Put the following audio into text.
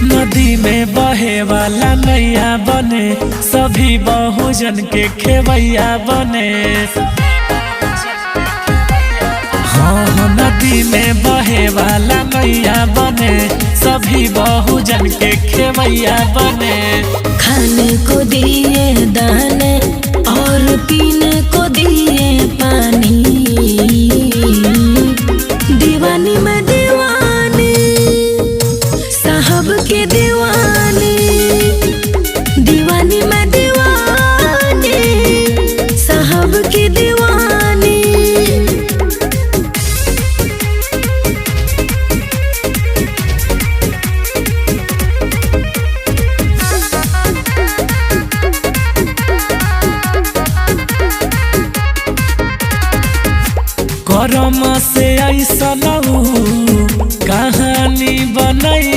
नदी में बहे वाला नैया बने, सभी बहुजन के खेवैया बने। हाँ नदी में बहे वाला नैया बने, सभी बहुजन के खेवैया बने। खाने को दिए दाने और पीने को दिए पानी, दीवानी में दीवानी साहब के दीवानी, दीवानी में दीवानी साहब की दीवानी। करम से ऐसा कहानी बनई।